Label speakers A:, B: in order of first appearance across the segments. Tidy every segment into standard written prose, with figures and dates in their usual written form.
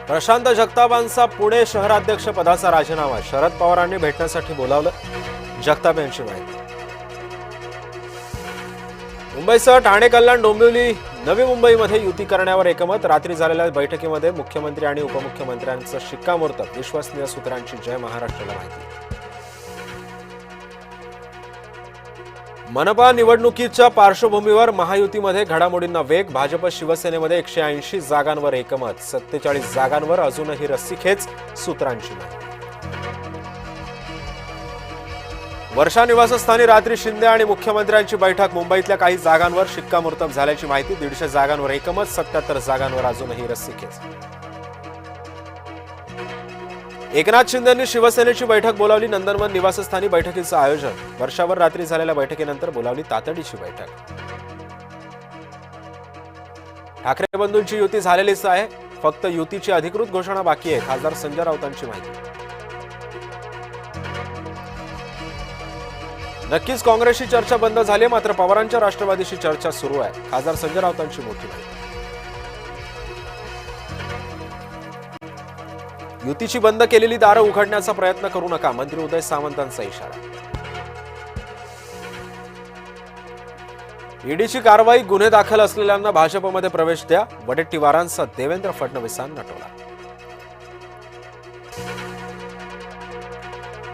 A: प्रशांत जगतापांचा पुणे शहराध्यक्ष पदाचा राजीनामा शरद पवारांनी भेटण्यासाठी बोलावलं, जगताप यांची माहिती। मुंबईसह ठाणे, कल्याण, डोंबिवली, नवी मुंबईमध्ये युती करण्यावर एकमत। रात्री झालेल्या बैठकीमध्ये मुख्यमंत्री आणि उपमुख्यमंत्र्यांचं शिक्कामोर्तब, विश्वसनीय सूत्रांची जय महाराष्ट्राला माहिती। मनपा निवडणुकीच्या पार्श्वभूमीवर महायुतीमध्ये घडामोडींना वेग। भाजप शिवसेनेमध्ये 180 जागांवर एकमत, 47 जागांवर अजूनही रस्सीखेच, सूत्रांची माहिती। वर्षा निवासस्थानी रात्री शिंदे आणि मुख्यमंत्र्यांची बैठक। मुंबईतल्या काही जागांवर शिक्कामोर्तब झाल्याची माहिती। 150 जागांवर एकमत, 77 जागांवर अजूनही रस्सीखेच। एकनाथ शिंदेंनी शिवसेनेची बैठक बोलावली। नंदनवन निवासस्थानी बैठकीचं आयोजन। वर्षावर रात्री झालेल्या बैठकीनंतर बोलावली तातडीची बैठक। ठाकरे बंधूंची युती झालेलीच आहे, फक्त युतीची अधिकृत घोषणा बाकी आहे, खासदार संजय राऊतांची माहिती। नक्कीच काँग्रेसची चर्चा बंद झाली, मात्र पवारांच्या राष्ट्रवादीशी चर्चा सुरू आहे, खासदार संजय राऊतांची मोठी माहिती। युतीची बंद केलेली दारं उघडण्याचा प्रयत्न करू नका, मंत्री उदय सामंतांचा इशारा। ईडीची कारवाई, गुन्हे दाखल असलेल्यांना भाजपमध्ये प्रवेश द्या, वडेट्टीवारांचा देवेंद्र फडणवीसांना टोला।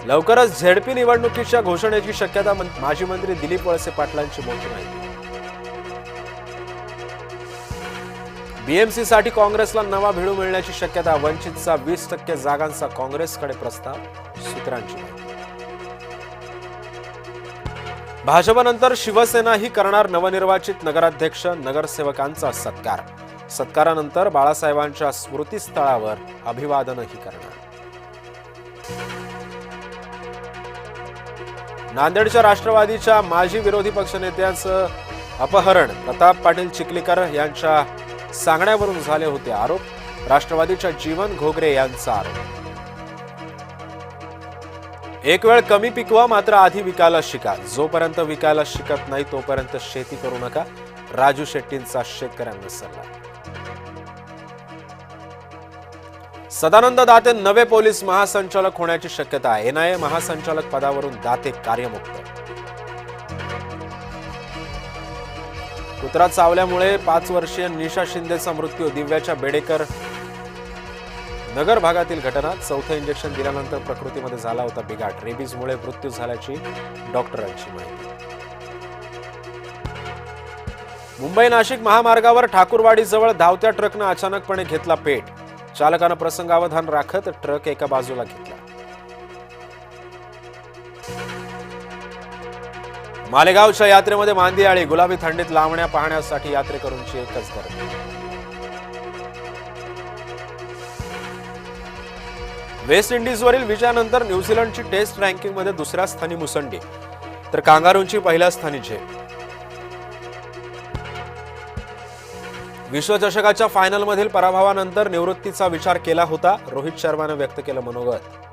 A: लवकरच झेडपी निवडणुकीच्या घोषणेची शक्यता, माजी मंत्री दिलीप वळसे पाटलांची मोठी माहिती। बीएमसीसाठी काँग्रेसला नवा भिडू मिळण्याची शक्यता, वंचितचा 20% जागांचा काँग्रेसकडे प्रस्ताव, सूत्रांची माहिती। भाजपनंतर शिवसेनाही करणार नवनिर्वाचित नगराध्यक्ष नगरसेवकांचा सत्कार। सत्कारानंतर बाळासाहेबांच्या स्मृतीस्थळावर अभिवादनही करणार। नांदेडच्या राष्ट्रवादीच्या माजी विरोधी पक्षनेत्यांचं अपहरण, प्रताप पाटील चिखलीकर यांच्या सांगण्यावरून झाले होते आरोप। राष्ट्रवादीच्या जीवन घोगरे यांचा आरोप। एक वेळ कमी पिकवा, मात्र आधी विकायला शिका, जोपर्यंत विकायला शिकत नाही तोपर्यंत शेती करू नका, राजू शेट्टींचा शेतकऱ्यांना सल्ला। सदानंद दाते नवे पोलीस महासंचालक होण्याची शक्यता, एनआयए महासंचालक पदावरून दाते कार्यमुक्त। कुत्रा चावल्यामुळे 5 वर्षीय निशा शिंदेचा मृत्यू, दिव्याच्या बेडेकर नगर भागातील घटना। 4थं इंजेक्शन दिल्यानंतर प्रकृतीमध्ये झाला होता बिघाड, रेबीजमुळे मृत्यू झाल्याची डॉक्टरांची माहिती। मुंबई नाशिक महामार्गावर ठाकूरवाडीजवळ धावत्या ट्रकनं अचानकपणे घेतला पेट, चालकानं प्रसंगावधान राखत ट्रक एका बाजूला घेतला। मालेगावच्या यात्रेमध्ये मांदी आळी, गुलाबी थंडीत लावण्या पाहण्यासाठी यात्रेकरूंची एकच गर्दी। वेस्ट इंडिजवरील विजयानंतर न्यूझीलंडची टेस्ट रँकिंगमध्ये 2ऱ्या स्थानी मुसंडी, तर कांगारूंची 1ल्या स्थानी झेप। विश्वचषकाच्या फायनलमधील पराभवानंतर निवृत्तीचा विचार केला होता, रोहित शर्मानं व्यक्त केलं मनोगत।